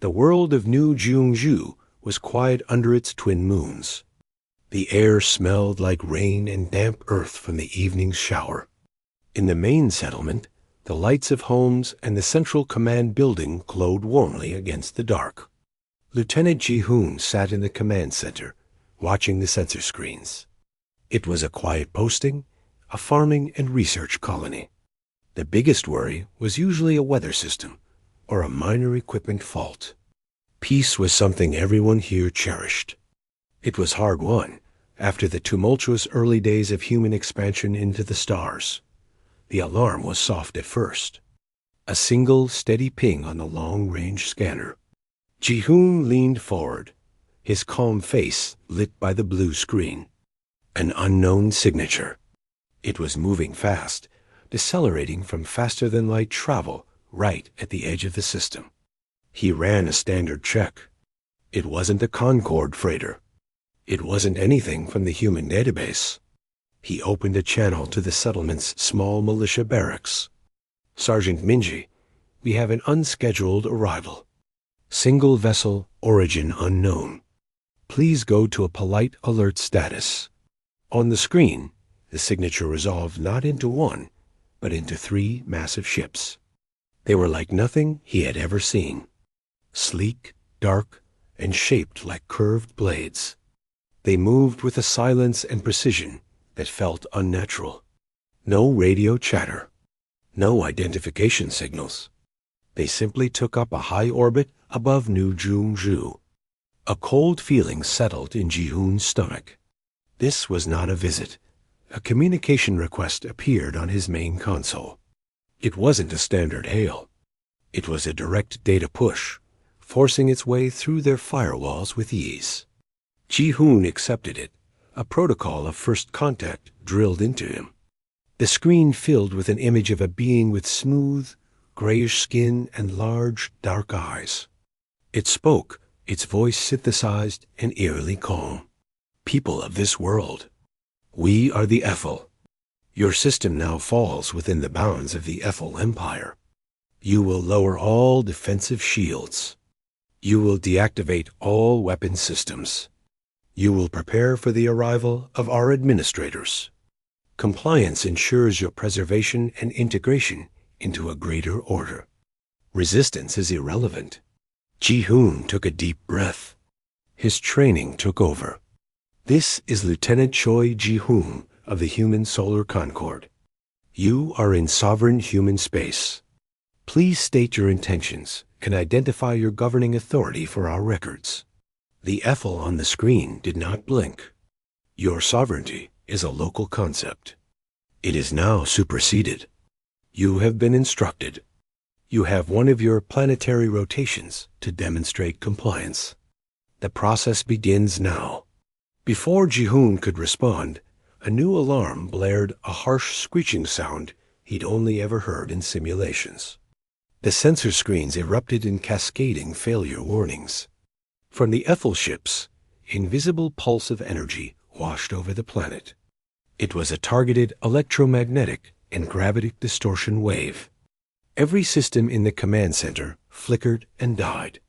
The world of New Jeonju was quiet under its twin moons. The air smelled like rain and damp earth from the evening's shower. In the main settlement, the lights of homes and the central command building glowed warmly against the dark. Lieutenant Ji-hoon sat in the command center, watching the sensor screens. It was a quiet posting, a farming and research colony. The biggest worry was usually a weather system or a minor equipment fault. Peace was something everyone here cherished. It was hard-won after the tumultuous early days of human expansion into the stars. The alarm was soft at first. A single steady ping on the long-range scanner. Ji-hoon leaned forward, his calm face lit by the blue screen. An unknown signature. It was moving fast, decelerating from faster-than-light travel right at the edge of the system. He ran a standard check. It wasn't a Concorde freighter. It wasn't anything from the human database. He opened a channel to the settlement's small militia barracks. Sergeant Minji, we have an unscheduled arrival. Single vessel, origin unknown. Please go to a polite alert status. On the screen, the signature resolved not into one, but into 3 massive ships. They were like nothing he had ever seen. Sleek, dark, and shaped like curved blades. They moved with a silence and precision that felt unnatural. No radio chatter. No identification signals. They simply took up a high orbit above New Jeonju. A cold feeling settled in Ji-hoon's stomach. This was not a visit. A communication request appeared on his main console. It wasn't a standard hail. It was a direct data push, forcing its way through their firewalls with ease. Ji-hoon accepted it, a protocol of first contact drilled into him. The screen filled with an image of a being with smooth, grayish skin and large, dark eyes. It spoke, its voice synthesized and eerily calm. People of this world, we are the Ethel. Your system now falls within the bounds of the Ethel Empire. You will lower all defensive shields. You will deactivate all weapon systems. You will prepare for the arrival of our administrators. Compliance ensures your preservation and integration into a greater order. Resistance is irrelevant. Ji-hoon took a deep breath. His training took over. This is Lieutenant Choi Ji-hoon of the Human Solar Concorde. You are in sovereign human space. Please state your intentions and identify your governing authority for our records. The Ethel on the screen did not blink. Your sovereignty is a local concept. It is now superseded. You have been instructed. You have one of your planetary rotations to demonstrate compliance. The process begins now. Before Ji-hoon could respond, a new alarm blared, a harsh screeching sound he'd only ever heard in simulations. The sensor screens erupted in cascading failure warnings. From the Ethel ships, invisible pulse of energy washed over the planet. It was a targeted electromagnetic and gravitic distortion wave. Every system in the command center flickered and died.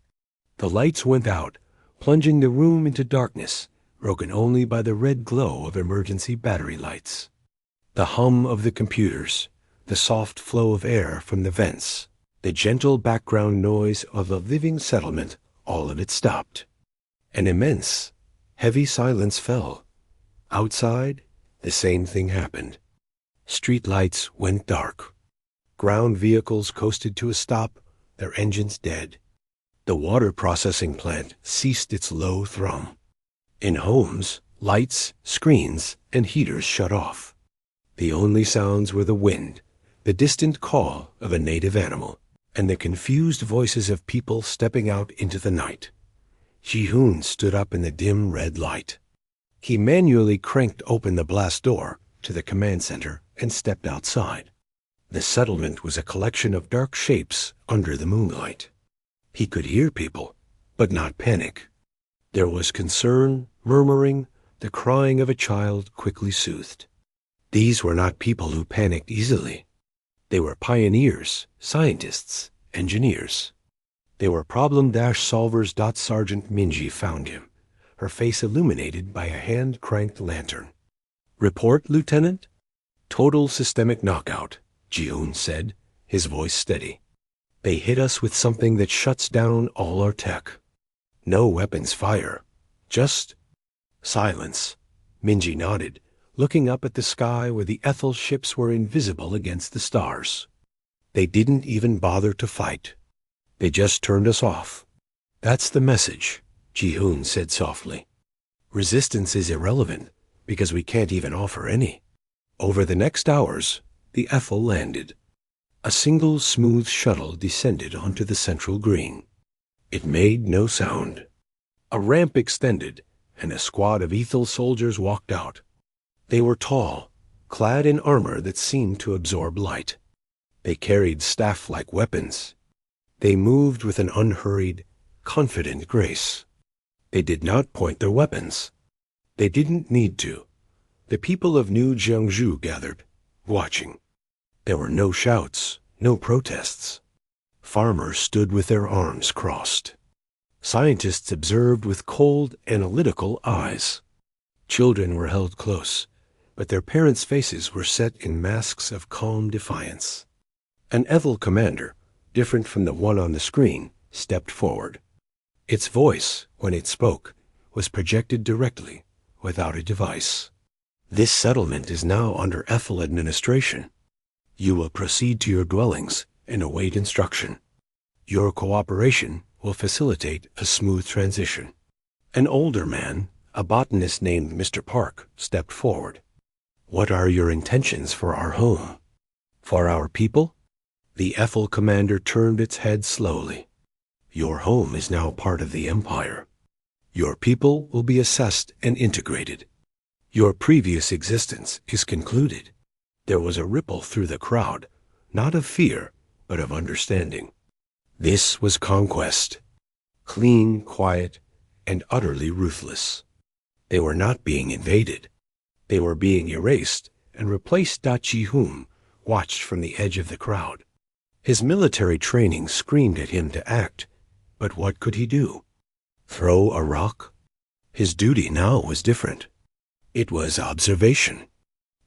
The lights went out, plunging the room into darkness, broken only by the red glow of emergency battery lights. The hum of the computers, the soft flow of air from the vents, the gentle background noise of a living settlement, all of it stopped. An immense, heavy silence fell. Outside, the same thing happened. Street lights went dark. Ground vehicles coasted to a stop, their engines dead. The water processing plant ceased its low thrum. In homes, lights, screens, and heaters shut off. The only sounds were the wind, the distant call of a native animal, and the confused voices of people stepping out into the night. Ji-hoon stood up in the dim red light. He manually cranked open the blast door to the command center and stepped outside. The settlement was a collection of dark shapes under the moonlight. He could hear people, but not panic. There was concern, murmuring, the crying of a child quickly soothed. These were not people who panicked easily. They were pioneers, scientists, engineers. They were problem-solvers. Sergeant Minji found him, her face illuminated by a hand-cranked lantern. "Report, Lieutenant?" "Total systemic knockout," Ji-hoon said, his voice steady. "They hit us with something that shuts down all our tech. No weapons fire. Just silence." Minji nodded, looking up at the sky where the Ethel ships were invisible against the stars. "They didn't even bother to fight. They just turned us off." "That's the message," Ji-hoon said softly. "Resistance is irrelevant because we can't even offer any." Over the next hours, the Ethel landed. A single smooth shuttle descended onto the central green. It made no sound. A ramp extended, and a squad of Ethel soldiers walked out. They were tall, clad in armor that seemed to absorb light. They carried staff-like weapons. They moved with an unhurried, confident grace. They did not point their weapons. They didn't need to. The people of New Jeongju gathered, watching. There were no shouts, no protests. Farmers stood with their arms crossed. Scientists observed with cold, analytical eyes. Children were held close, but their parents' faces were set in masks of calm defiance. An Ethel commander, different from the one on the screen, stepped forward. Its voice, when it spoke, was projected directly, without a device. "This settlement is now under Ethel administration. You will proceed to your dwellings and await instruction. Your cooperation will facilitate a smooth transition." An older man, a botanist named Mr. Park, stepped forward. "What are your intentions for our home? For our people?" The Ethel commander turned its head slowly. "Your home is now part of the Empire. Your people will be assessed and integrated. Your previous existence is concluded." There was a ripple through the crowd, not of fear, but of understanding. This was conquest. Clean, quiet, and utterly ruthless. They were not being invaded. They were being erased and replaced. Ji-hoon watched from the edge of the crowd. His military training screamed at him to act, but what could he do? Throw a rock? His duty now was different. It was observation.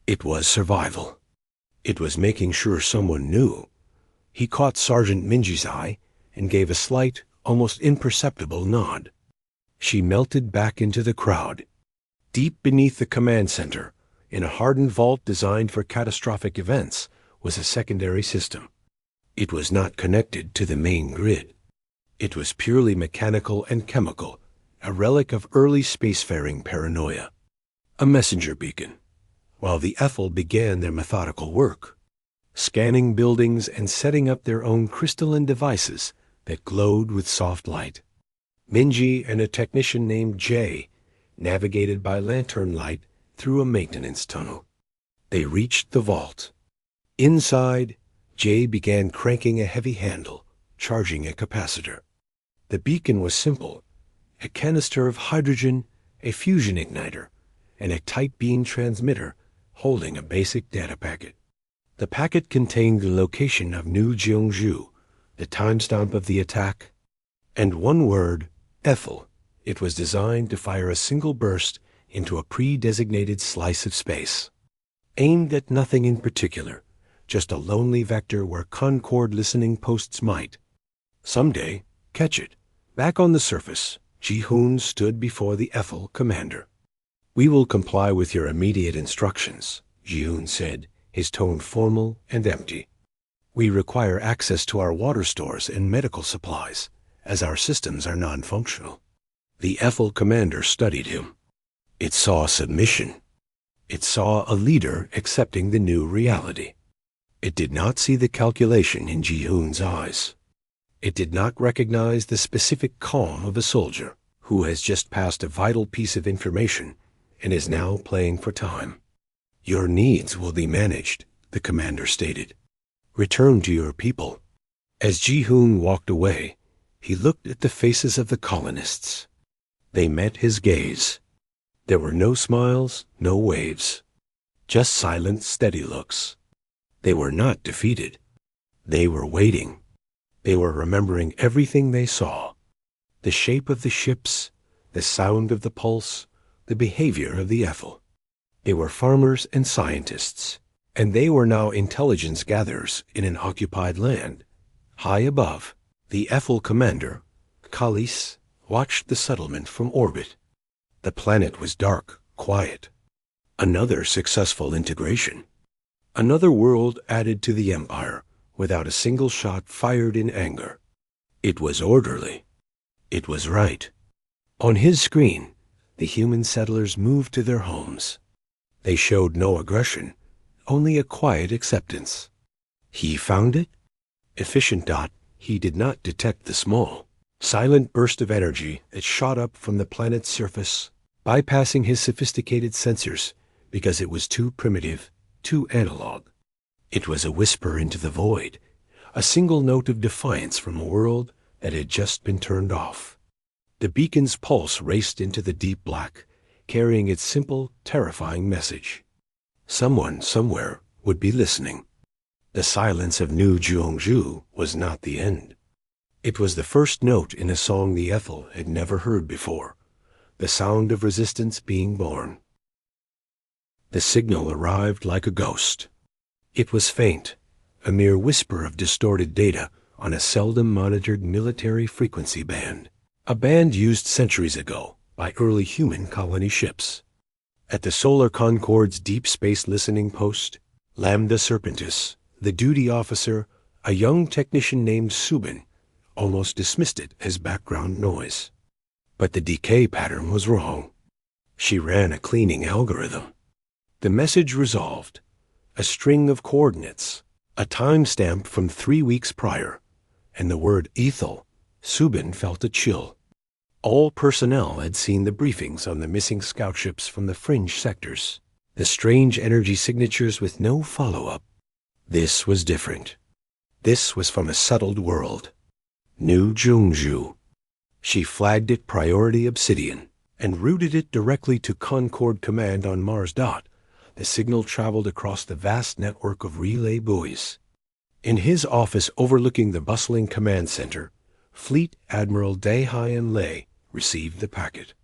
It was survival. It was making sure someone knew. He caught Sergeant Minji's eye and gave a slight, almost imperceptible nod. She melted back into the crowd. Deep beneath the command center, in a hardened vault designed for catastrophic events, was a secondary system. It was not connected to the main grid. It was purely mechanical and chemical, a relic of early spacefaring paranoia. A messenger beacon, while the Ethel began their methodical work, scanning buildings and setting up their own crystalline devices that glowed with soft light. Minji and a technician named Jay navigated by lantern light through a maintenance tunnel. They reached the vault. Inside, Jay began cranking a heavy handle, charging a capacitor. The beacon was simple: a canister of hydrogen, a fusion igniter, and a tight beam transmitter holding a basic data packet. The packet contained the location of New Jeongju, the timestamp of the attack, and one word, Ethel. It was designed to fire a single burst into a pre-designated slice of space. Aimed at nothing in particular, just a lonely vector where Concord listening posts might someday catch it. Back on the surface, Ji-hoon stood before the Ethel commander. "We will comply with your immediate instructions," Ji-hoon said, his tone formal and empty. "We require access to our water stores and medical supplies, as our systems are non-functional." The Ethel commander studied him. It saw submission. It saw a leader accepting the new reality. It did not see the calculation in Ji-hoon's eyes. It did not recognize the specific calm of a soldier who has just passed a vital piece of information and is now playing for time. "Your needs will be managed," the commander stated. "Return to your people." As Ji-hoon walked away, he looked at the faces of the colonists. They met his gaze. There were no smiles, no waves, just silent, steady looks. They were not defeated. They were waiting. They were remembering everything they saw. The shape of the ships, the sound of the pulse, the behavior of the Ethel. They were farmers and scientists, and they were now intelligence gatherers in an occupied land. High above, the Ethel commander, Kalis, watched the settlement from orbit. The planet was dark, quiet. Another successful integration. Another world added to the empire without a single shot fired in anger. It was orderly. It was right. On his screen, the human settlers moved to their homes. They showed no aggression, only a quiet acceptance. He found it? Efficient. He did not detect the small, silent burst of energy that shot up from the planet's surface, bypassing his sophisticated sensors because it was too primitive, too analog. It was a whisper into the void, a single note of defiance from a world that had just been turned off. The beacon's pulse raced into the deep black, carrying its simple, terrifying message. Someone, somewhere, would be listening. The silence of New Jeongju was not the end. It was the first note in a song the Ethel had never heard before, the sound of resistance being born. The signal arrived like a ghost. It was faint, a mere whisper of distorted data on a seldom monitored military frequency band, a band used centuries ago by early human colony ships. At the Solar Concord's deep space listening post, Lambda Serpentis, the duty officer, a young technician named Subin, almost dismissed it as background noise. But the decay pattern was wrong. She ran a cleaning algorithm. The message resolved, a string of coordinates, a timestamp from 3 weeks prior, and the word Ethel. Subin felt a chill. All personnel had seen the briefings on the missing scout ships from the fringe sectors, the strange energy signatures with no follow-up. This was different. This was from a settled world. New Jeongju. She flagged it Priority Obsidian and routed it directly to Concord Command on Mars. The signal traveled across the vast network of relay buoys. In his office overlooking the bustling command center, Fleet Admiral Dae-Hyun Lei received the packet.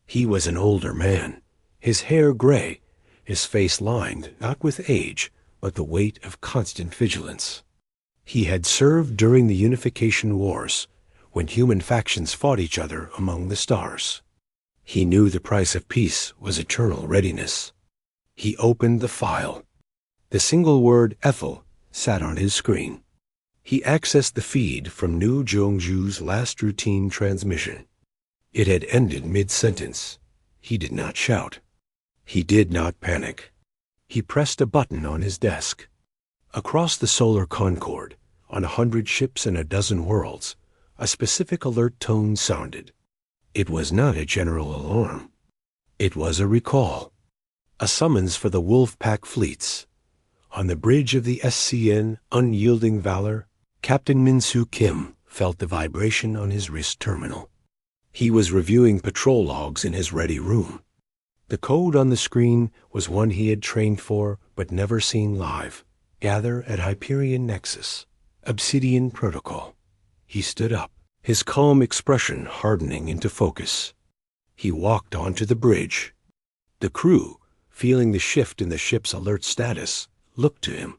He was an older man, his hair gray, his face lined not with age, but the weight of constant vigilance. He had served during the Unification Wars, when human factions fought each other among the stars. He knew the price of peace was eternal readiness. He opened the file. The single word Ethel sat on his screen. He accessed the feed from New Jeongju's last routine transmission. It had ended mid-sentence. He did not shout. He did not panic. He pressed a button on his desk. Across the Solar Concord, on 100 ships and a dozen worlds, a specific alert tone sounded. It was not a general alarm. It was a recall. A summons for the Wolf-Pack fleets. On the bridge of the SCN Unyielding Valor, Captain Min-Soo Kim felt the vibration on his wrist terminal. He was reviewing patrol logs in his ready room. The code on the screen was one he had trained for but never seen live. Gather at Hyperion Nexus. Obsidian Protocol. He stood up, his calm expression hardening into focus. He walked onto the bridge. The crew, feeling the shift in the ship's alert status, looked to him.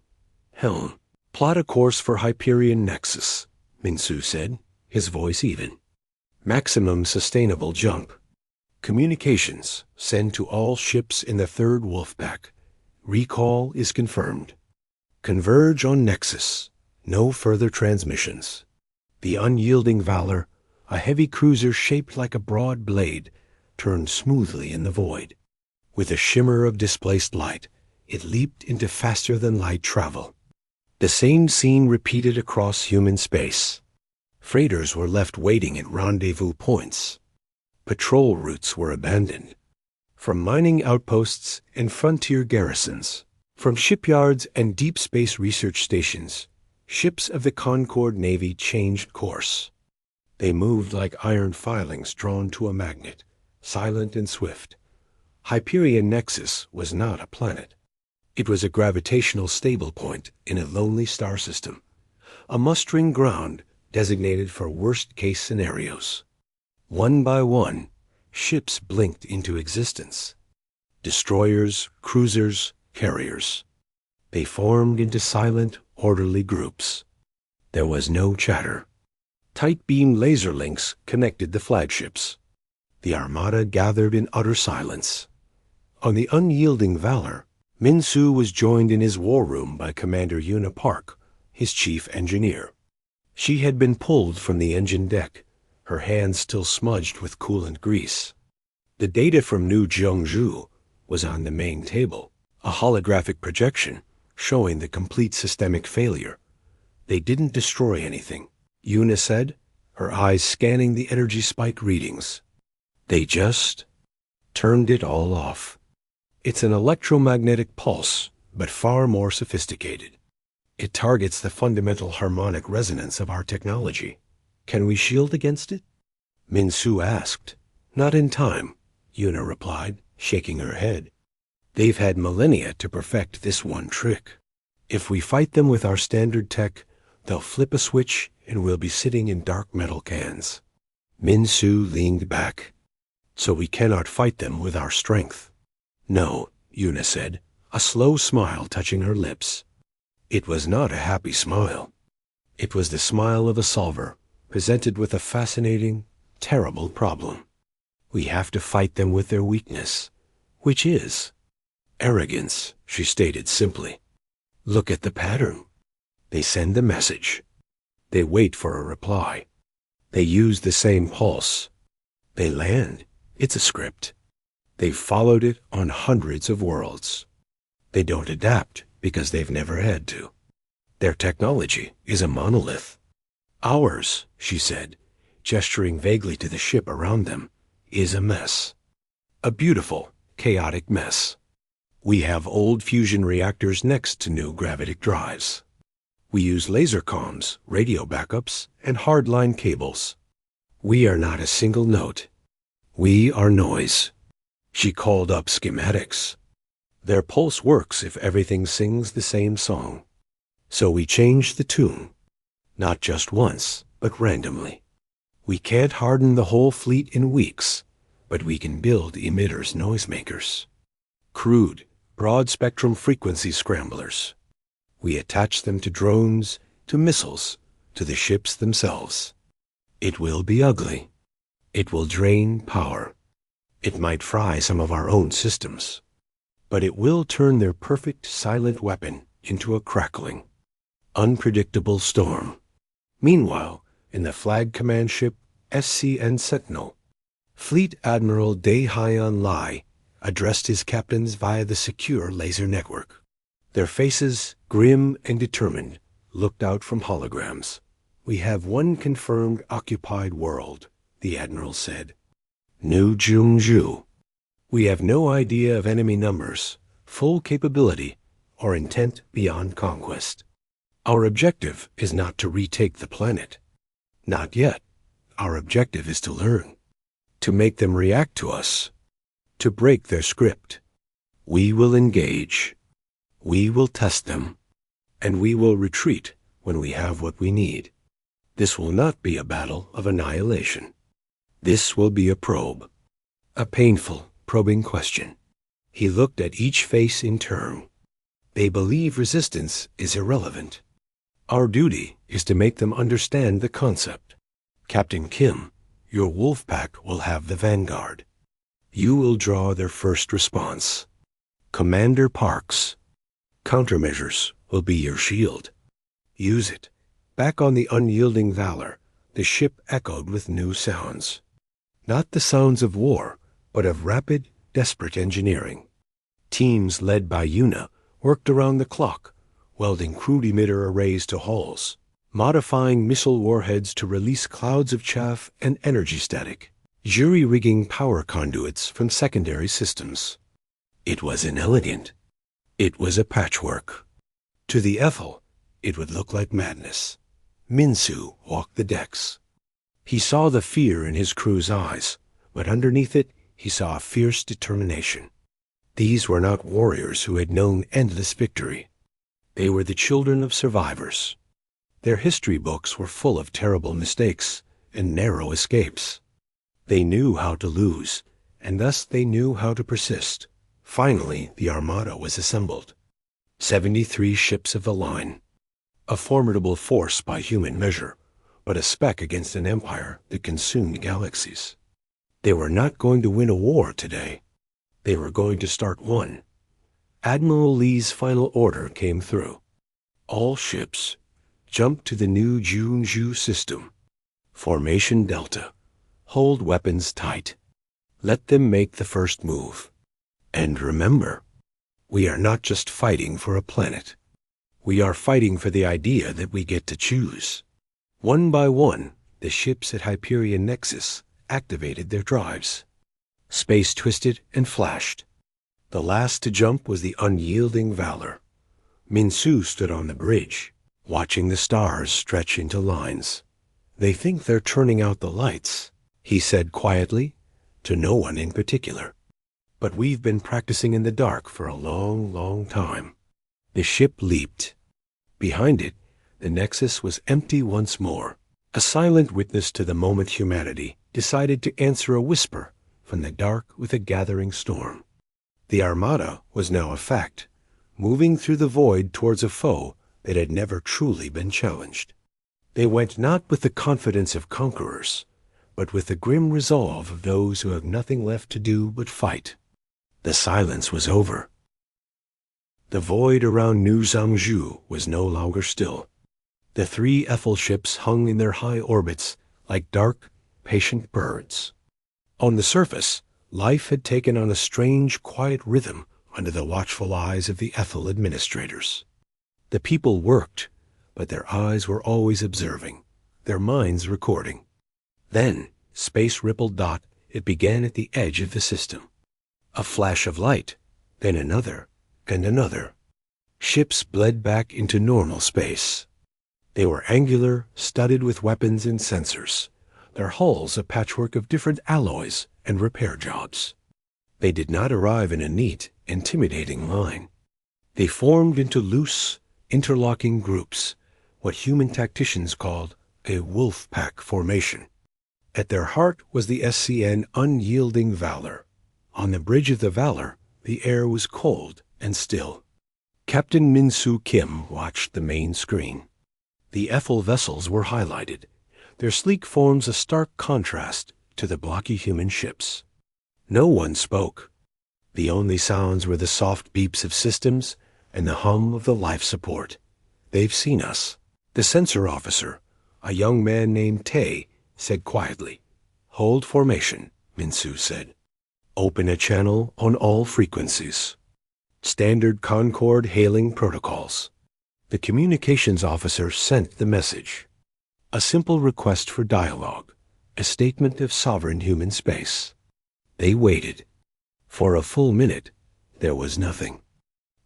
Helm, plot a course for Hyperion Nexus, Min-Soo said, his voice even. Maximum sustainable jump. Communications send to all ships in the third Wolf-Pack. Recall is confirmed. Converge on Nexus. No further transmissions. The Unyielding Valor, a heavy cruiser shaped like a broad blade, turned smoothly in the void. With a shimmer of displaced light, it leaped into faster-than-light travel. The same scene repeated across human space. Freighters were left waiting at rendezvous points. Patrol routes were abandoned. From mining outposts and frontier garrisons, from shipyards and deep space research stations, ships of the Concord Navy changed course. They moved like iron filings drawn to a magnet, silent and swift. Hyperion Nexus was not a planet. It was a gravitational stable point in a lonely star system, a mustering ground designated for worst-case scenarios. One by one, ships blinked into existence. Destroyers, cruisers, carriers. They formed into silent, orderly groups. There was no chatter. Tight-beam laser links connected the flagships. The Armada gathered in utter silence. On the unyielding Valor, Min-Su was joined in his war room by Commander Yuna Park, his chief engineer. She had been pulled from the engine deck, her hands still smudged with coolant grease. The data from New Jeongju was on the main table, a holographic projection showing the complete systemic failure. They didn't destroy anything, Yuna said, her eyes scanning the energy spike readings. They just turned it all off. It's an electromagnetic pulse, but far more sophisticated. It targets the fundamental harmonic resonance of our technology. Can we shield against it? Min-Su asked. Not in time, Yuna replied, shaking her head. They've had millennia to perfect this one trick. If we fight them with our standard tech, they'll flip a switch and we'll be sitting in dark metal cans. Min-Su leaned back. So we cannot fight them with our strength. No, Yuna said, a slow smile touching her lips. It was not a happy smile. It was the smile of a solver, presented with a fascinating, terrible problem. We have to fight them with their weakness, which is arrogance, she stated simply. Look at the pattern. They send the message. They wait for a reply. They use the same pulse. They land. It's a script. They've followed it on hundreds of worlds. They don't adapt because they've never had to. Their technology is a monolith. Ours, she said, gesturing vaguely to the ship around them, is a mess. A beautiful, chaotic mess. We have old fusion reactors next to new gravitic drives. We use laser comms, radio backups, and hardline cables. We are not a single note. We are noise. She called up schematics. Their pulse works if everything sings the same song. So we changed the tune. Not just once, but randomly. We can't harden the whole fleet in weeks, but we can build emitters noisemakers. Crude, broad-spectrum frequency scramblers. We attach them to drones, to missiles, to the ships themselves. It will be ugly. It will drain power. It might fry some of our own systems. But it will turn their perfect silent weapon into a crackling, unpredictable storm. Meanwhile, in the flag command ship SCN Sentinel, Fleet Admiral Dae-Hyeon Lai addressed his captains via the secure laser network. Their faces, grim and determined, looked out from holograms. We have one confirmed occupied world, the Admiral said. New Jeongju. We have no idea of enemy numbers, full capability, or intent beyond conquest. Our objective is not to retake the planet. Not yet. Our objective is to learn. To make them react to us. To break their script. We will engage. We will test them. And we will retreat when we have what we need. This will not be a battle of annihilation. This will be a probe. A painful, probing question. He looked at each face in turn. They believe resistance is irrelevant. Our duty is to make them understand the concept. Captain Kim, your wolf pack will have the vanguard. You will draw their first response. Commander Parks, countermeasures will be your shield. Use it. Back on the unyielding Valor, the ship echoed with new sounds. Not the sounds of war, but of rapid, desperate engineering. Teams led by Yuna worked around the clock, welding crude emitter arrays to hulls, modifying missile warheads to release clouds of chaff and energy static, jury-rigging power conduits from secondary systems. It was inelegant. It was a patchwork. To the Ethel, it would look like madness. Min-Su walked the decks. He saw the fear in his crew's eyes, but underneath it he saw a fierce determination. These were not warriors who had known endless victory. They were the children of survivors. Their history books were full of terrible mistakes and narrow escapes. They knew how to lose, and thus they knew how to persist. Finally, the Armada was assembled. 73 ships of the line. A formidable force by human measure, but a speck against an empire that consumed galaxies. They were not going to win a war today. They were going to start one. Admiral Lee's final order came through. All ships, jump to the new Junju system. Formation Delta. Hold weapons tight. Let them make the first move. And remember, we are not just fighting for a planet. We are fighting for the idea that we get to choose. One by one, the ships at Hyperion Nexus activated their drives. Space twisted and flashed. The last to jump was the unyielding Valor. Minsu stood on the bridge, watching the stars stretch into lines. They think they're turning out the lights, he said quietly, to no one in particular. But we've been practicing in the dark for a long, long time. The ship leaped. Behind it, the Nexus was empty once more, a silent witness to the moment humanity decided to answer a whisper from the dark with a gathering storm. The Armada was now a fact, moving through the void towards a foe that had never truly been challenged. They went not with the confidence of conquerors, but with the grim resolve of those who have nothing left to do but fight. The silence was over. The void around New Zhangzhou was no longer still. The 3 Ethel ships hung in their high orbits like dark, patient birds. On the surface, life had taken on a strange, quiet rhythm under the watchful eyes of the Ethel administrators. The people worked, but their eyes were always observing, their minds recording. Then, space rippled dot, it began at the edge of the system. A flash of light, then another, and another. Ships bled back into normal space. They were angular, studded with weapons and sensors, their hulls a patchwork of different alloys and repair jobs. They did not arrive in a neat, intimidating line. They formed into loose, interlocking groups, what human tacticians called a wolf pack formation. At their heart was the SCN Unyielding Valor. On the bridge of the Valor, the air was cold and still. Captain Minsu Kim watched the main screen. The Ethel vessels were highlighted, their sleek forms a stark contrast to the blocky human ships. No one spoke. The only sounds were the soft beeps of systems and the hum of the life support. They've seen us. The sensor officer, a young man named Tay, said quietly. Hold formation, Minsu said. Open a channel on all frequencies. Standard Concord hailing protocols. The communications officer sent the message. A simple request for dialogue, a statement of sovereign human space. They waited. For a full minute, there was nothing.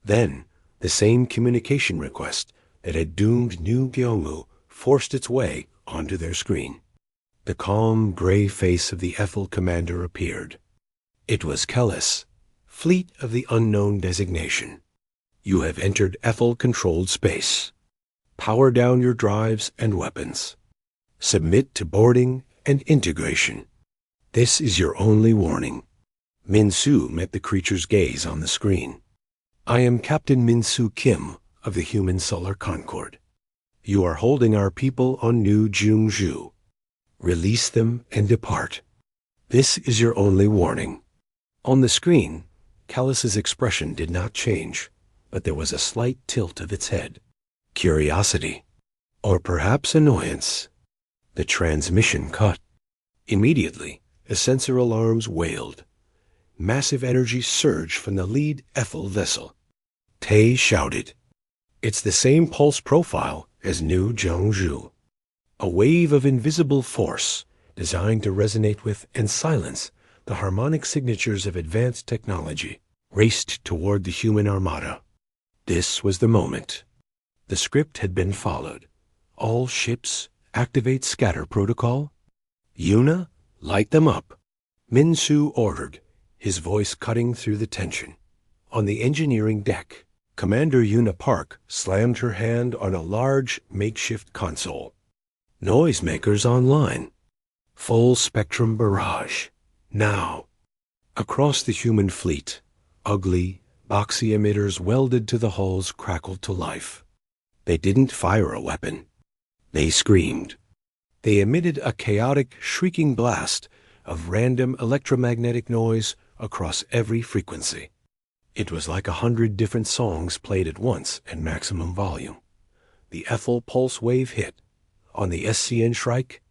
Then, the same communication request that had doomed New Gyeonggu forced its way onto their screen. The calm, gray face of the Ethel commander appeared. It was Kellis, Fleet of the Unknown designation. You have entered Ethel-controlled space. Power down your drives and weapons. Submit to boarding and integration. This is your only warning. Minsu met the creature's gaze on the screen. I am Captain Minsu Kim of the Human Solar Concord. You are holding our people on New Junju. Release them and depart. This is your only warning. On the screen, Callus's expression did not change, but there was a slight tilt of its head. Curiosity, or perhaps annoyance. The transmission cut. Immediately, the sensor alarms wailed. Massive energy surged from the lead Ethel vessel. Tay shouted, It's the same pulse profile as New Zhangzhou. A wave of invisible force designed to resonate with and silence the harmonic signatures of advanced technology raced toward the human armada. This was the moment. The script had been followed. All ships activate scatter protocol. Yuna, light them up. Minsu ordered, his voice cutting through the tension. On the engineering deck, Commander Una Park slammed her hand on a large makeshift console. Noisemakers online. Full spectrum barrage. Now. Across the human fleet, ugly, boxy emitters welded to the hulls crackled to life. They didn't fire a weapon. They screamed. They emitted a chaotic, shrieking blast of random electromagnetic noise across every frequency. It was like 100 different songs played at once at maximum volume. The Ethel pulse wave hit. On the SCN Shrike,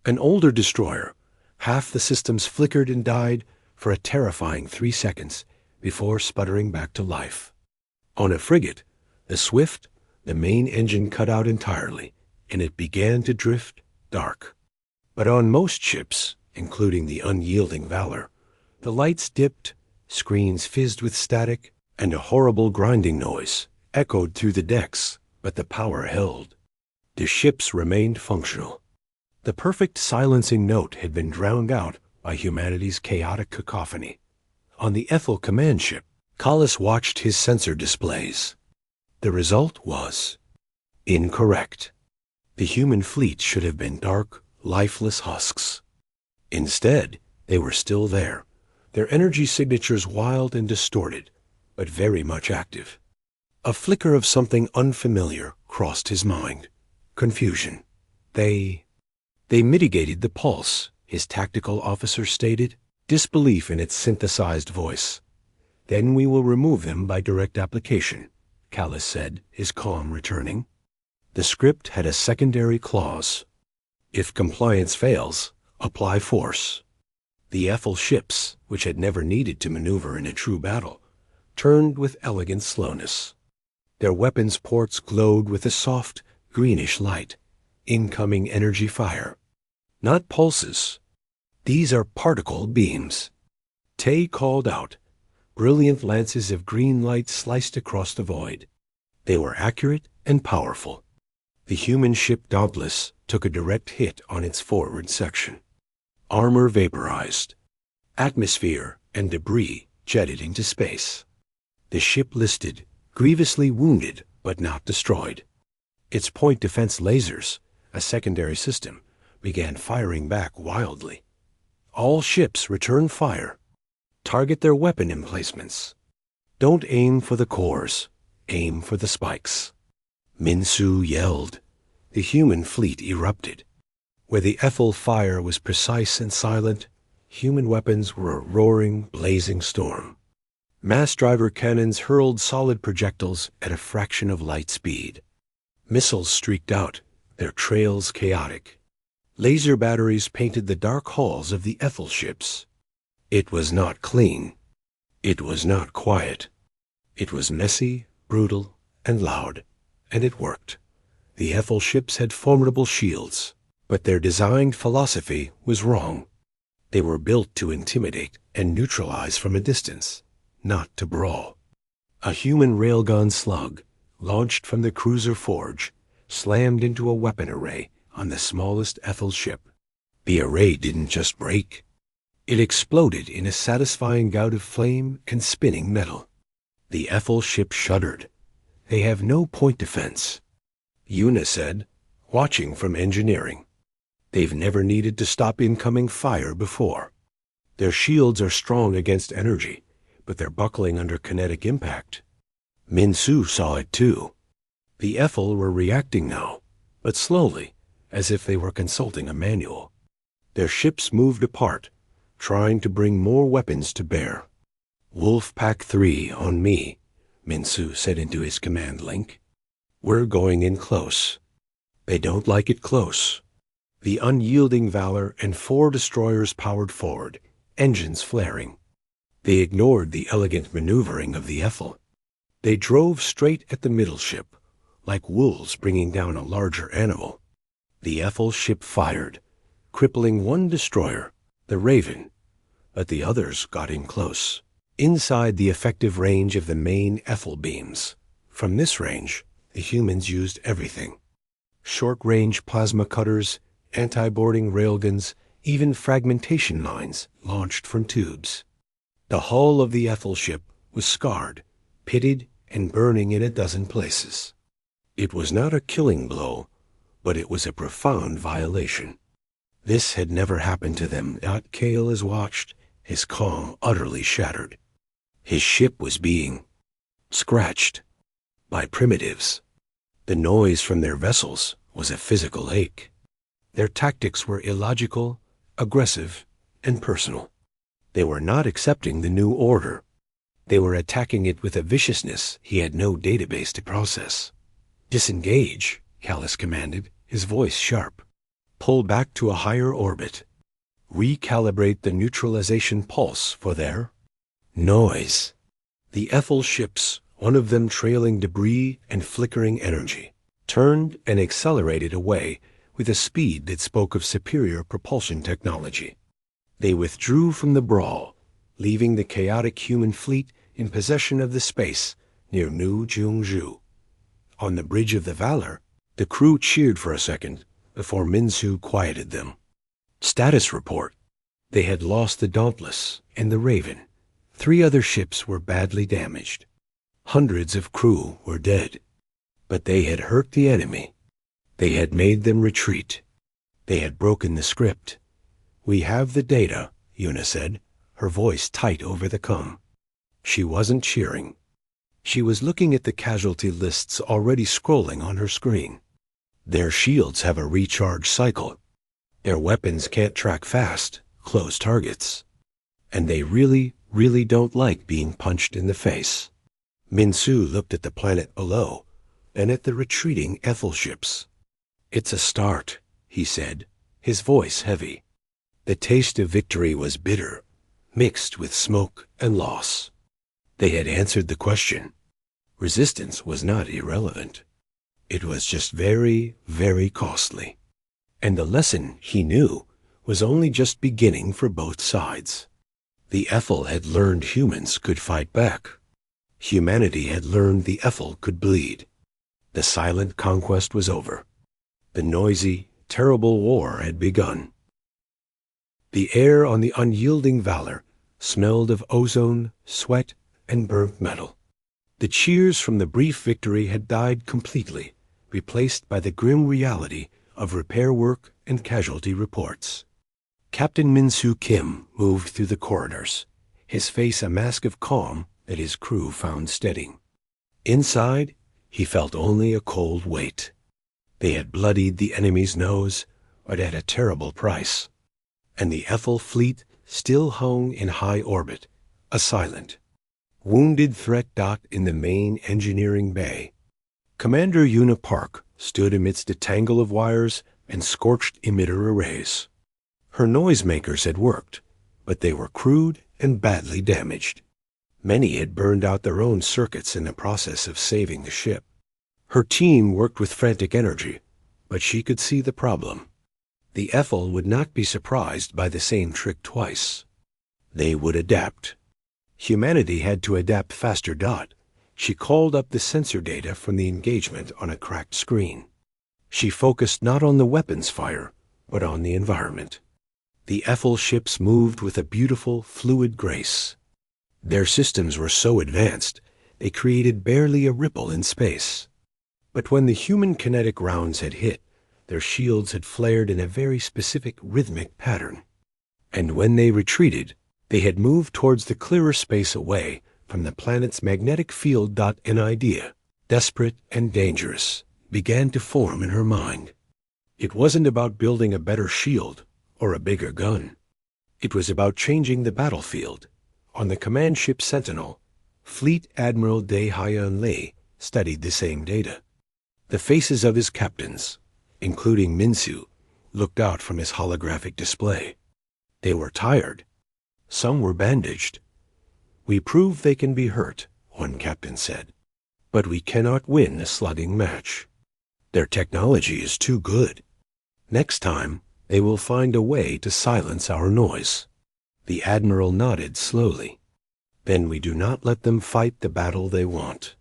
an older destroyer, half the systems flickered and died for a terrifying 3 seconds before sputtering back to life. On a frigate, the Swift, the main engine cut out entirely, and it began to drift dark. But on most ships, including the unyielding Valor, the lights dipped, screens fizzed with static, and a horrible grinding noise echoed through the decks, but the power held. The ships remained functional. The perfect silencing note had been drowned out by humanity's chaotic cacophony. On the Ethel command ship, Collis watched his sensor displays. The result was incorrect. The human fleet should have been dark, lifeless husks. Instead, they were still there, their energy signatures wild and distorted, but very much active. A flicker of something unfamiliar crossed his mind. Confusion. They mitigated the pulse, his tactical officer stated, disbelief in its synthesized voice. Then we will remove them by direct application, Callis said, his calm returning. The script had a secondary clause. If compliance fails, apply force. The Ethel ships, which had never needed to maneuver in a true battle, turned with elegant slowness. Their weapons ports glowed with a soft, greenish light. Incoming energy fire. Not pulses. These are particle beams. Tay called out. Brilliant lances of green light sliced across the void. They were accurate and powerful. The human ship Dauntless took a direct hit on its forward section. Armor vaporized. Atmosphere and debris jetted into space. The ship listed, grievously wounded but not destroyed. Its point defense lasers, a secondary system, began firing back wildly. All ships return fire. Target their weapon emplacements. Don't aim for the cores. Aim for the spikes. Minsu yelled. The human fleet erupted. Where the Ethel fire was precise and silent, human weapons were a roaring, blazing storm. Mass driver cannons hurled solid projectiles at a fraction of light speed. Missiles streaked out, their trails chaotic. Laser batteries painted the dark hulls of the Ethel ships. It was not clean. It was not quiet. It was messy, brutal, and loud, and it worked. The Ethel ships had formidable shields, but their designed philosophy was wrong. They were built to intimidate and neutralize from a distance, not to brawl. A human railgun slug, launched from the cruiser forge, slammed into a weapon array on the smallest Ethel ship. The array didn't just break. It exploded in a satisfying gout of flame and spinning metal. The Ethel ship shuddered. They have no point defense. Una said, watching from engineering. They've never needed to stop incoming fire before. Their shields are strong against energy, but they're buckling under kinetic impact. Minsu saw it too. The Ethel were reacting now, but slowly, as if they were consulting a manual. Their ships moved apart, trying to bring more weapons to bear. Wolf Pack 3 on me, Minsu said into his command link. We're going in close. They don't like it close. The unyielding Valor and 4 destroyers powered forward, engines flaring. They ignored the elegant maneuvering of the Ethel. They drove straight at the middle ship, like wolves bringing down a larger animal. The Ethel ship fired, crippling one destroyer, the Raven, but the others got in close, inside the effective range of the main Ethel beams. From this range, the humans used everything. Short-range plasma cutters, anti-boarding railguns, even fragmentation lines launched from tubes. The hull of the Ethel ship was scarred, pitted, and burning in a dozen places. It was not a killing blow, but it was a profound violation. This had never happened to them. Kale has watched, his calm utterly shattered. His ship was being scratched by primitives. The noise from their vessels was a physical ache. Their tactics were illogical, aggressive, and personal. They were not accepting the new order. They were attacking it with a viciousness he had no database to process. "Disengage," Callus commanded, his voice sharp. "Pull back to a higher orbit. Recalibrate the neutralization pulse for their noise." The Ethel ships, one of them trailing debris and flickering energy, turned and accelerated away with a speed that spoke of superior propulsion technology. They withdrew from the brawl, leaving the chaotic human fleet in possession of the space near New Jungju. On the bridge of the Valor, the crew cheered for a second before Minsu quieted them. Status report. They had lost the Dauntless and the Raven. 3 other ships were badly damaged. Hundreds of crew were dead. But they had hurt the enemy. They had made them retreat. They had broken the script. "We have the data," Yuna said, her voice tight over the com. She wasn't cheering. She was looking at the casualty lists already scrolling on her screen. "Their shields have a recharge cycle. Their weapons can't track fast, close targets. And they really don't like being punched in the face." Minsu looked at the planet below, and at the retreating Ethel ships. "It's a start," he said, his voice heavy. The taste of victory was bitter, mixed with smoke and loss. They had answered the question. Resistance was not irrelevant. It was just very, very costly. And the lesson, he knew, was only just beginning for both sides. The Ethel had learned humans could fight back. Humanity had learned the Ethel could bleed. The silent conquest was over. The noisy, terrible war had begun. The air on the unyielding Valor smelled of ozone, sweat, and burnt metal. The cheers from the brief victory had died completely, replaced by the grim reality of repair work and casualty reports. Captain Minsu Kim moved through the corridors, his face a mask of calm that his crew found steadying. Inside, he felt only a cold weight. They had bloodied the enemy's nose, but at a terrible price. And the Ethel fleet still hung in high orbit, a silent, wounded threat dot in the main engineering bay. Commander Yuna Park stood amidst a tangle of wires and scorched emitter arrays. Her noisemakers had worked, but they were crude and badly damaged. Many had burned out their own circuits in the process of saving the ship. Her team worked with frantic energy, but she could see the problem. The Ethel would not be surprised by the same trick twice. They would adapt. Humanity had to adapt faster. She called up the sensor data from the engagement on a cracked screen. She focused not on the weapons fire, but on the environment. The Ethel ships moved with a beautiful, fluid grace. Their systems were so advanced, they created barely a ripple in space. But when the human kinetic rounds had hit, their shields had flared in a very specific rhythmic pattern. And when they retreated, they had moved towards the clearer space away from the planet's magnetic field. An idea, desperate and dangerous, began to form in her mind. It wasn't about building a better shield or a bigger gun. It was about changing the battlefield. On the command ship Sentinel, Fleet Admiral De Hyun Lee studied the same data. The faces of his captains, including Minsu, looked out from his holographic display. They were tired. Some were bandaged. "We prove they can be hurt," one captain said. "But we cannot win a slugging match. Their technology is too good. Next time, they will find a way to silence our noise." The Admiral nodded slowly. "Then we do not let them fight the battle they want.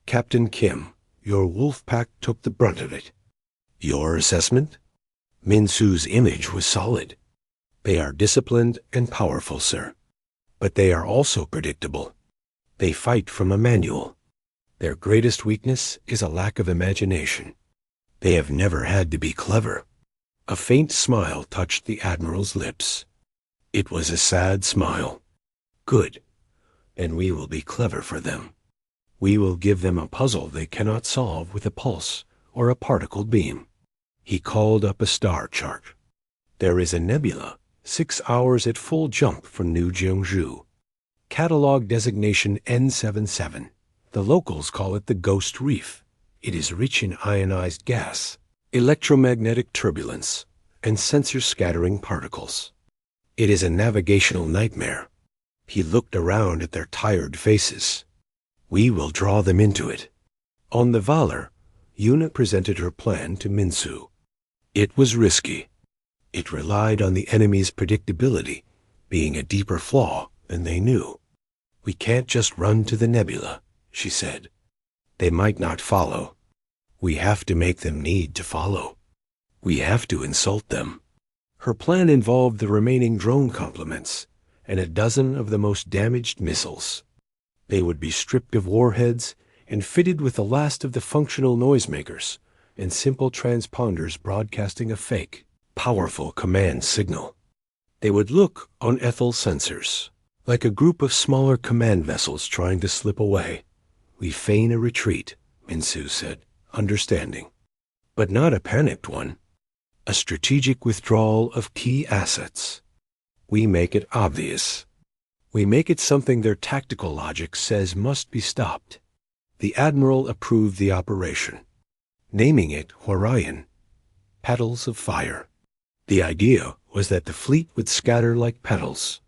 Captain Kim, your wolf pack took the brunt of it. Your assessment?" Minsu's image was solid. "They are disciplined and powerful, sir. But they are also predictable. They fight from a manual. Their greatest weakness is a lack of imagination. They have never had to be clever. A faint smile touched the Admiral's lips. It was a sad smile. Good. And we will be clever for them. We will give them a puzzle they cannot solve with a pulse or a particle beam. He called up a star chart. There is a nebula 6 hours at full jump from New Jeonju. Catalog designation N77. The locals call it the Ghost Reef. It is rich in ionized gas, electromagnetic turbulence, and sensor-scattering particles. It is a navigational nightmare. He looked around at their tired faces. We will draw them into it. On the Valor, Yuna presented her plan to Minsu. It was risky. It relied on the enemy's predictability being a deeper flaw than they knew. We can't just run to the nebula, she said. They might not follow. We have to make them need to follow. We have to insult them. Her plan involved the remaining drone complements and a dozen of the most damaged missiles. They would be stripped of warheads and fitted with the last of the functional noisemakers and simple transponders broadcasting a fake, powerful command signal. They would look on Ethel sensors, like a group of smaller command vessels trying to slip away. We feign a retreat, Minsu said, understanding. But not a panicked one. A strategic withdrawal of key assets. We make it obvious. We make it something their tactical logic says must be stopped. The Admiral approved the operation, naming it Horion, Petals of Fire. The idea was that the fleet would scatter like petals,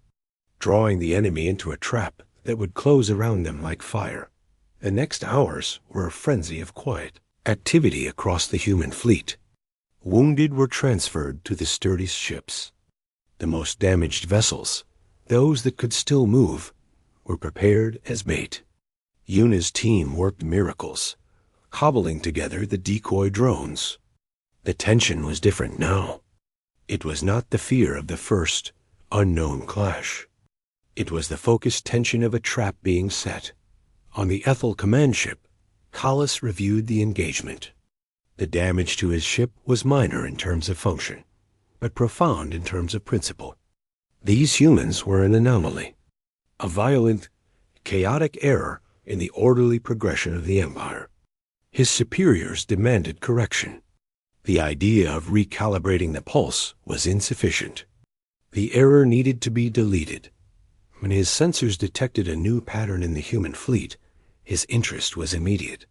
drawing the enemy into a trap that would close around them like fire. The next hours were a frenzy of quiet activity across the human fleet. Wounded were transferred to the sturdiest ships. The most damaged vessels, those that could still move, were prepared as bait. Yuna's team worked miracles, cobbling together the decoy drones. The tension was different now. It was not the fear of the first, unknown clash. It was the focused tension of a trap being set. On the Ethel command ship, Collis reviewed the engagement. The damage to his ship was minor in terms of function, but profound in terms of principle. These humans were an anomaly, a violent, chaotic error in the orderly progression of the Empire. His superiors demanded correction. The idea of recalibrating the pulse was insufficient. The error needed to be deleted. When his sensors detected a new pattern in the human fleet, his interest was immediate.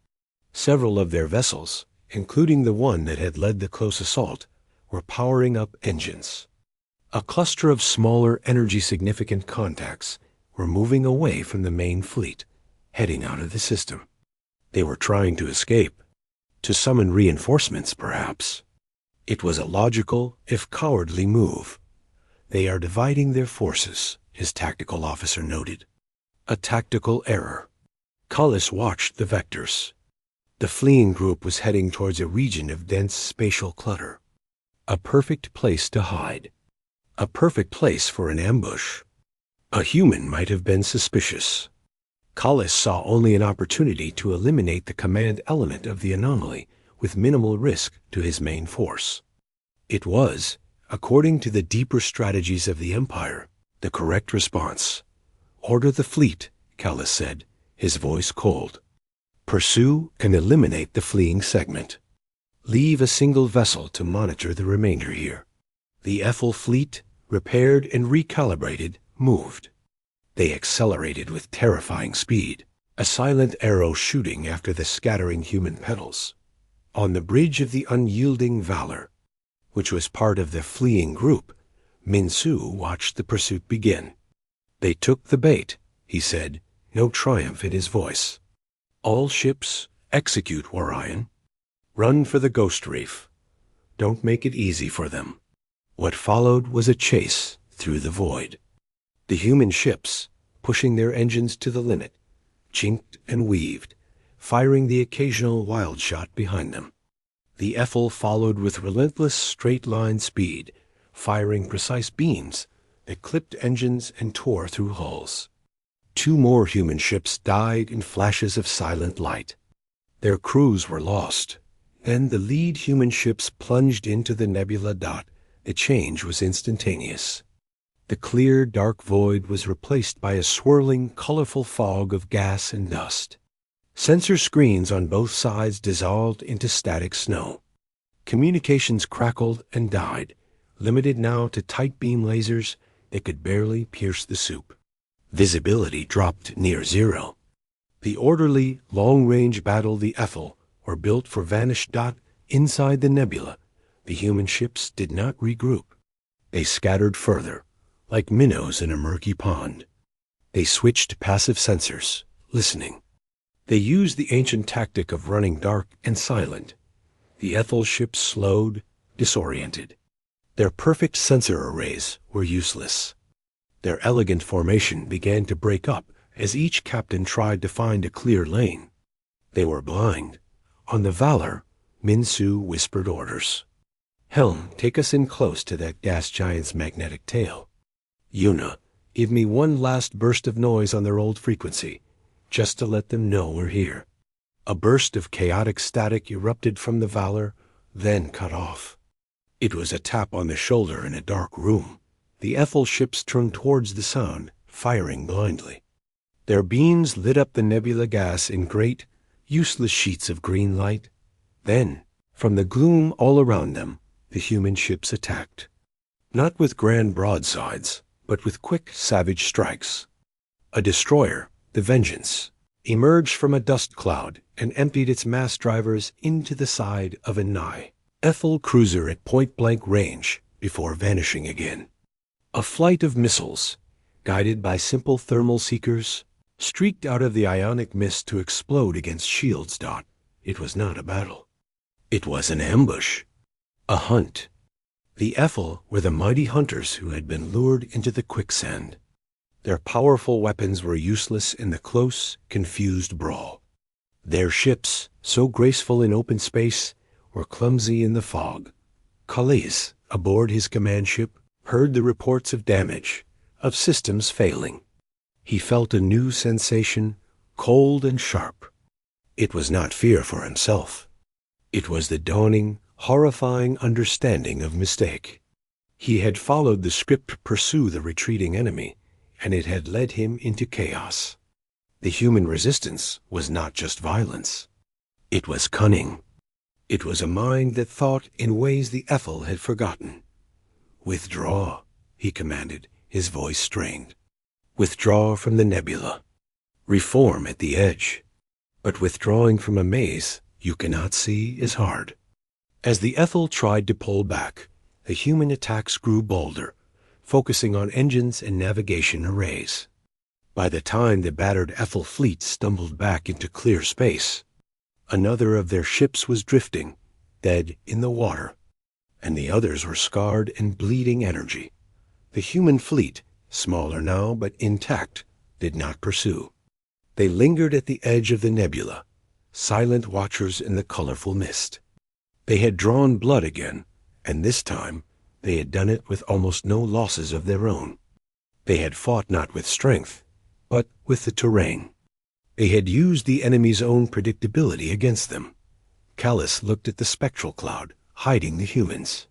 Several of their vessels, including the one that had led the close assault, were powering up engines. A cluster of smaller energy-significant contacts were moving away from the main fleet, heading out of the system. They were trying to escape, to summon reinforcements, perhaps. It was a logical, if cowardly, move. They are dividing their forces, his tactical officer noted. A tactical error. Cullis watched the vectors. The fleeing group was heading towards a region of dense spatial clutter. A perfect place to hide. A perfect place for an ambush. A human might have been suspicious. Collis saw only an opportunity to eliminate the command element of the anomaly with minimal risk to his main force. It was, according to the deeper strategies of the Empire, the correct response. Order the fleet, Collis said, his voice cold. Pursue and eliminate the fleeing segment. Leave a single vessel to monitor the remainder here. The Ethel fleet, repaired and recalibrated, moved. They accelerated with terrifying speed, a silent arrow shooting after the scattering human petals. On the bridge of the unyielding Valor, which was part of the fleeing group, Minsu watched the pursuit begin. They took the bait, he said, no triumph in his voice. All ships, execute Horion. Run for the Ghost Reef. Don't make it easy for them. What followed was a chase through the void. The human ships, pushing their engines to the limit, chinked and weaved, firing the occasional wild shot behind them. The Ethel followed with relentless straight-line speed, firing precise beams that clipped engines and tore through hulls. 2 more human ships died in flashes of silent light. Their crews were lost. Then the lead human ships plunged into the nebula. The change was instantaneous. The clear, dark void was replaced by a swirling, colorful fog of gas and dust. Sensor screens on both sides dissolved into static snow. Communications crackled and died, limited now to tight beam lasers that could barely pierce the soup. Visibility dropped near zero. The orderly, long-range battle the Ethel were built for vanished. Inside the nebula, the human ships did not regroup. They scattered further, like minnows in a murky pond. They switched passive sensors, listening. They used the ancient tactic of running dark and silent. The Ethel ships slowed, disoriented. Their perfect sensor arrays were useless. Their elegant formation began to break up as each captain tried to find a clear lane. They were blind. On the Valor, Minsu whispered orders. Helm, take us in close to that gas giant's magnetic tail. Yuna, give me one last burst of noise on their old frequency, just to let them know we're here. A burst of chaotic static erupted from the Valor, then cut off. It was a tap on the shoulder in a dark room. The Ethel ships turned towards the sound, firing blindly. Their beams lit up the nebula gas in great, useless sheets of green light. Then, from the gloom all around them, the human ships attacked. Not with grand broadsides, but with quick, savage strikes. A destroyer, the Vengeance, emerged from a dust cloud and emptied its mass drivers into the side of a nigh Ethel cruiser at point-blank range before vanishing again. A flight of missiles, guided by simple thermal seekers, streaked out of the ionic mist to explode against shields. It was not a battle. It was an ambush. A hunt. The Ethel were the mighty hunters who had been lured into the quicksand. Their powerful weapons were useless in the close, confused brawl. Their ships, so graceful in open space, were clumsy in the fog. Calais, aboard his command ship, heard the reports of damage, of systems failing. He felt a new sensation, cold and sharp. It was not fear for himself. It was the dawning, horrifying understanding of mistake. He had followed the script to pursue the retreating enemy, and it had led him into chaos. The human resistance was not just violence. It was cunning. It was a mind that thought in ways the Ethel had forgotten. "Withdraw," he commanded, his voice strained. "Withdraw from the nebula. Reform at the edge. But withdrawing from a maze you cannot see is hard." As the Ethel tried to pull back, the human attacks grew bolder, focusing on engines and navigation arrays. By the time the battered Ethel fleet stumbled back into clear space, another of their ships was drifting, dead in the water, and the others were scarred and bleeding energy. The human fleet, smaller now but intact, did not pursue. They lingered at the edge of the nebula, silent watchers in the colorful mist. They had drawn blood again, and this time they had done it with almost no losses of their own. They had fought not with strength, but with the terrain. They had used the enemy's own predictability against them. Callus looked at the spectral cloud, hiding the humans.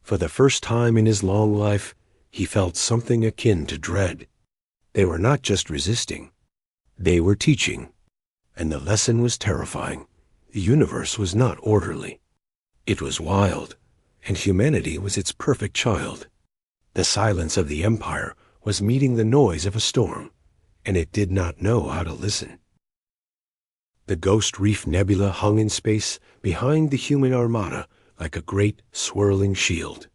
For the first time in his long life, he felt something akin to dread. They were not just resisting. They were teaching. And the lesson was terrifying. The universe was not orderly. It was wild, and humanity was its perfect child. The silence of the Empire was meeting the noise of a storm, and it did not know how to listen. The Ghost Reef Nebula hung in space behind the human Armada like a great swirling shield.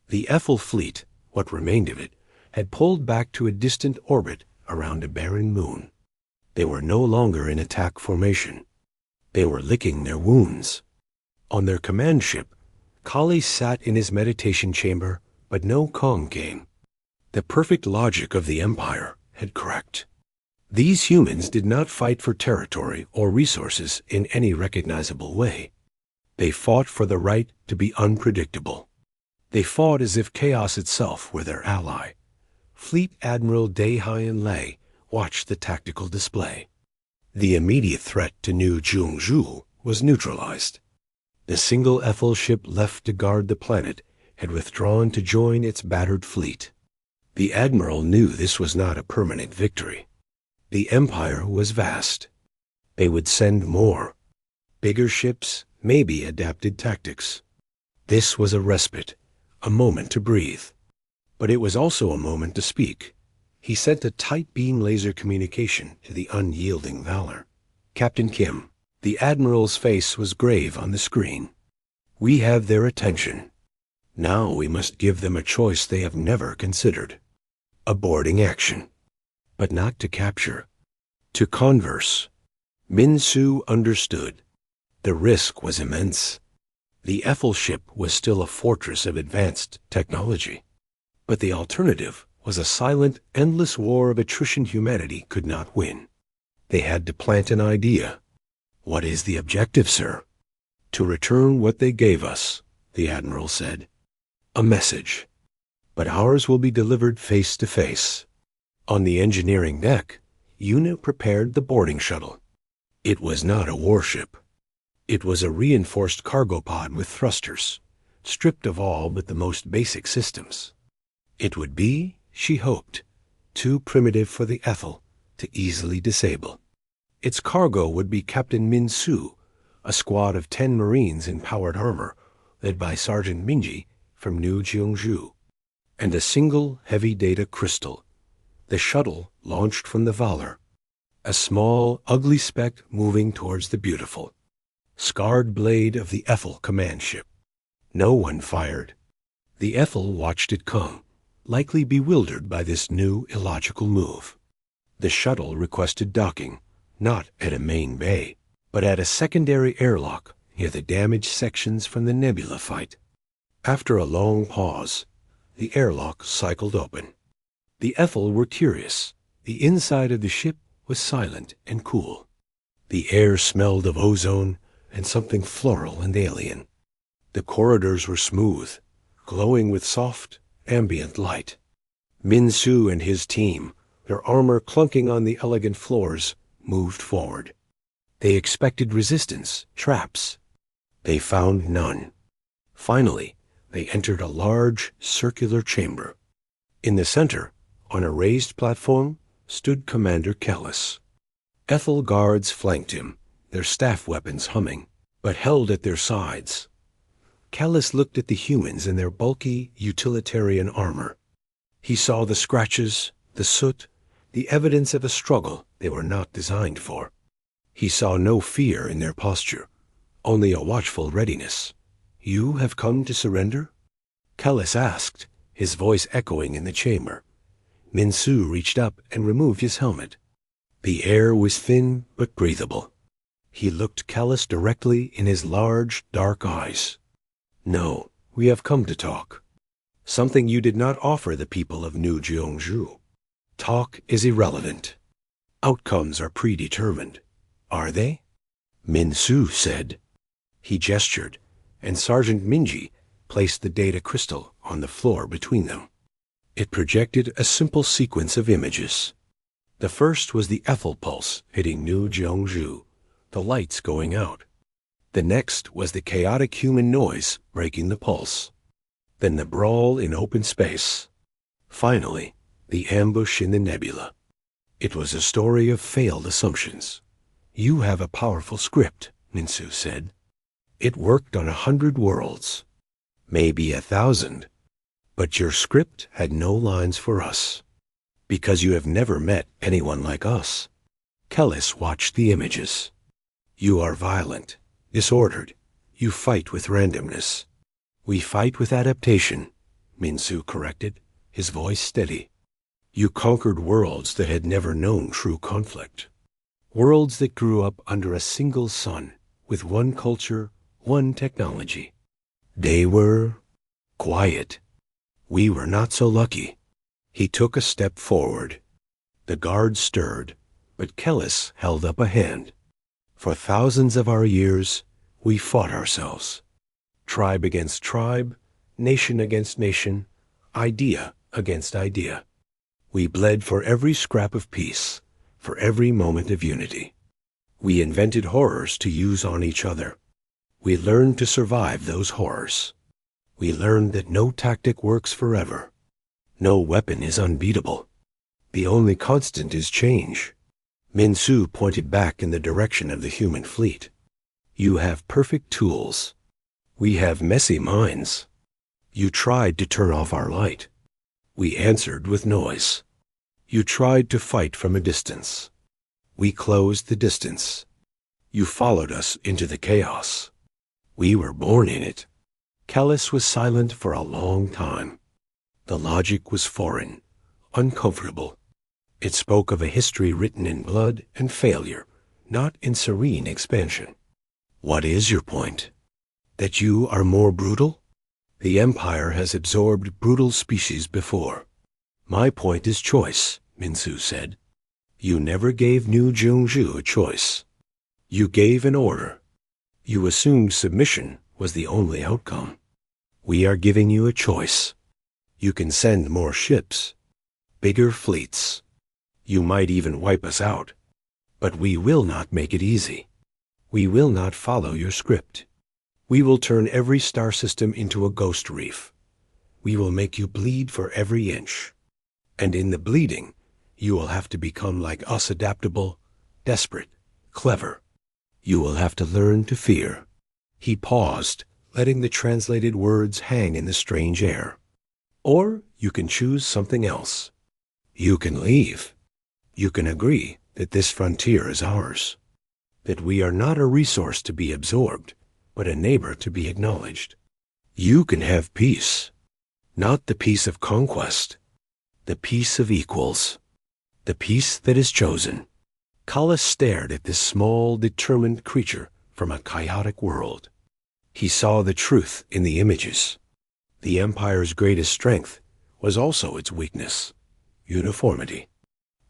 The Ethel fleet, what remained of it, had pulled back to a distant orbit around a barren moon. They were no longer in attack formation. They were licking their wounds. On their command ship, Kali sat in his meditation chamber, but no Kong came. The perfect logic of the Empire had cracked. These humans did not fight for territory or resources in any recognizable way. They fought for the right to be unpredictable. They fought as if chaos itself were their ally. Fleet Admiral Daehyun Lei watched the tactical display. The immediate threat to New Jeongju was neutralized. The single Ethel ship left to guard the planet had withdrawn to join its battered fleet. The admiral knew this was not a permanent victory. The empire was vast. They would send more. Bigger ships, maybe adapted tactics. This was a respite, a moment to breathe. But it was also a moment to speak. He sent a tight beam laser communication to the unyielding Valor. Captain Kim. The admiral's face was grave on the screen. We have their attention. Now we must give them a choice they have never considered. A boarding action. But not to capture. To converse. Min-Su understood. The risk was immense. The Ethel ship was still a fortress of advanced technology. But the alternative was a silent, endless war of attrition humanity could not win. They had to plant an idea. What is the objective, sir? To return what they gave us, the admiral said. A message. But ours will be delivered face to face. On the engineering deck, Yuna prepared the boarding shuttle. It was not a warship. It was a reinforced cargo pod with thrusters, stripped of all but the most basic systems. It would be, she hoped, too primitive for the Ethel to easily disable. Its cargo would be Captain Min-Su, a squad of 10 Marines in powered armor, led by Sergeant Minji from New Jeongju, and a single heavy data crystal. The shuttle launched from the Valor, a small, ugly speck moving towards the beautiful, scarred blade of the Ethel command ship. No one fired. The Ethel watched it come, likely bewildered by this new illogical move. The shuttle requested docking, not at a main bay, but at a secondary airlock near the damaged sections from the nebula fight. After a long pause, the airlock cycled open. The Ethel were curious. The inside of the ship was silent and cool. The air smelled of ozone and something floral and alien. The corridors were smooth, glowing with soft, ambient light. Min-Su and his team, their armor clunking on the elegant floors, moved forward. They expected resistance, traps. They found none. Finally, they entered a large, circular chamber. In the center, on a raised platform, stood Commander Kellis. Ethel guards flanked him, their staff weapons humming, but held at their sides. Kellis looked at the humans in their bulky, utilitarian armor. He saw the scratches, the soot, the evidence of a struggle they were not designed for. He saw no fear in their posture, only a watchful readiness. "You have come to surrender?" Kellis asked, his voice echoing in the chamber. Min-Su reached up and removed his helmet. The air was thin but breathable. He looked Kellis directly in his large, dark eyes. "No, we have come to talk. Something you did not offer the people of New Jeongju. Talk is irrelevant. Outcomes are predetermined. Are they?" Min-Su said. He gestured, and Sergeant Minji placed the data crystal on the floor between them. It projected a simple sequence of images. The first was the Ethel pulse hitting New Jeongju, the lights going out. The next was the chaotic human noise breaking the pulse. Then the brawl in open space. Finally, the ambush in the nebula. It was a story of failed assumptions. "You have a powerful script," Min-Su said. "It worked on 100 worlds, maybe 1,000. But your script had no lines for us, because you have never met anyone like us." Kellis watched the images. "You are violent, disordered. You fight with randomness." "We fight with adaptation," Min-Su corrected, his voice steady. "You conquered worlds that had never known true conflict. Worlds that grew up under a single sun, with one culture, one technology. They were quiet. We were not so lucky." He took a step forward. The guards stirred, but Kellis held up a hand. "For thousands of our years, we fought ourselves. Tribe against tribe, nation against nation, idea against idea. We bled for every scrap of peace, for every moment of unity. We invented horrors to use on each other. We learned to survive those horrors. We learned that no tactic works forever. No weapon is unbeatable. The only constant is change. Min-Su pointed back in the direction of the human fleet. You have perfect tools. We have messy minds. You tried to turn off our light. We answered with noise. You tried to fight from a distance. We closed the distance. You followed us into the chaos. We were born in it. Callus was silent for a long time. The logic was foreign, uncomfortable. It spoke of a history written in blood and failure, not in serene expansion. What is your point? That you are more brutal? The Empire has absorbed brutal species before. My point is choice, Min-Su said. You never gave New Jung-ju a choice. You gave an order. You assumed submission was the only outcome. We are giving you a choice. You can send more ships, bigger fleets. You might even wipe us out. But we will not make it easy. We will not follow your script. We will turn every star system into a ghost reef. We will make you bleed for every inch. And in the bleeding, you will have to become like us, adaptable, desperate, clever. You will have to learn to fear. He paused, letting the translated words hang in the strange air. Or you can choose something else. You can leave. You can agree that this frontier is ours, that we are not a resource to be absorbed, but a neighbor to be acknowledged. You can have peace, not the peace of conquest, the peace of equals, the peace that is chosen. Callus stared at this small, determined creature from a chaotic world. He saw the truth in the images. The Empire's greatest strength was also its weakness, uniformity.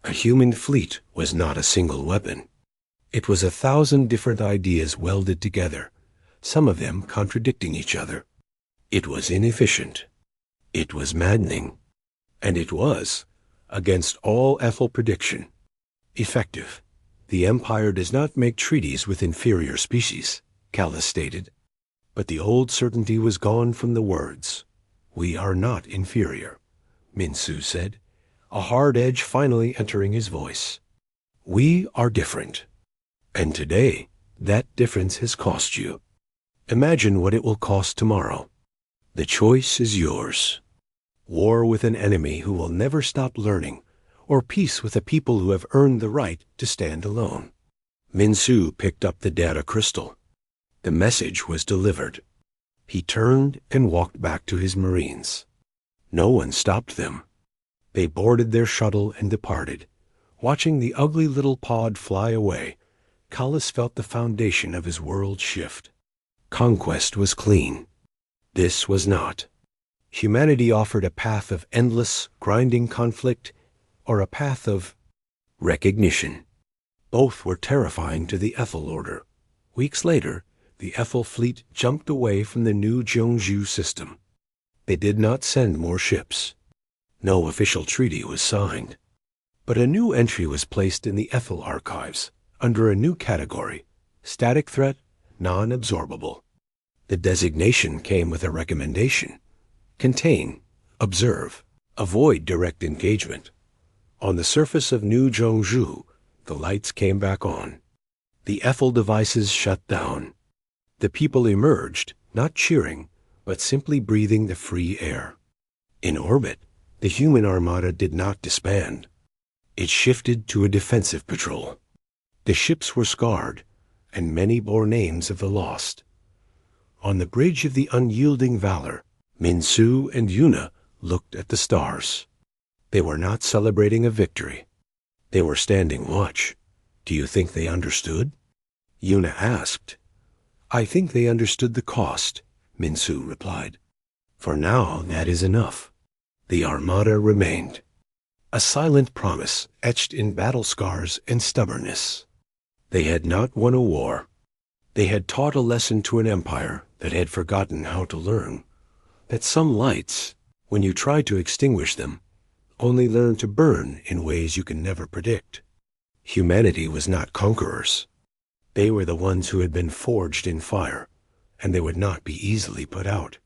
A human fleet was not a single weapon. It was 1,000 different ideas welded together, some of them contradicting each other. It was inefficient. It was maddening. And it was, against all Ethel prediction, effective. The Empire does not make treaties with inferior species, Callus stated. But the old certainty was gone from the words. We are not inferior, Min-Su said, a hard edge finally entering his voice. We are different. And today, that difference has cost you. Imagine what it will cost tomorrow. The choice is yours. War with an enemy who will never stop learning, or peace with a people who have earned the right to stand alone. Min-Su picked up the data crystal. The message was delivered. He turned and walked back to his Marines. No one stopped them. They boarded their shuttle and departed. Watching the ugly little pod fly away, Callus felt the foundation of his world shift. Conquest was clean. This was not. Humanity offered a path of endless, grinding conflict, or a path of recognition. Both were terrifying to the Ethel Order. Weeks later, the Ethel fleet jumped away from the new Jung-ju system. They did not send more ships. No official treaty was signed. But a new entry was placed in the Ethel archives, under a new category, static threat, non-absorbable. The designation came with a recommendation. Contain, observe, avoid direct engagement. On the surface of New Jung-ju, the lights came back on. The Ethel devices shut down. The people emerged, not cheering, but simply breathing the free air. In orbit, the human armada did not disband. It shifted to a defensive patrol. The ships were scarred, and many bore names of the lost. On the bridge of the unyielding valor, Min-Su and Yuna looked at the stars. They were not celebrating a victory. They were standing watch. Do you think they understood? Yuna asked. I think they understood the cost, Min-Su replied. For now, that is enough. The Armada remained. A silent promise etched in battle scars and stubbornness. They had not won a war. They had taught a lesson to an empire that had forgotten how to learn. That some lights, when you try to extinguish them, only learn to burn in ways you can never predict. Humanity was not conquerors. They were the ones who had been forged in fire, and they would not be easily put out.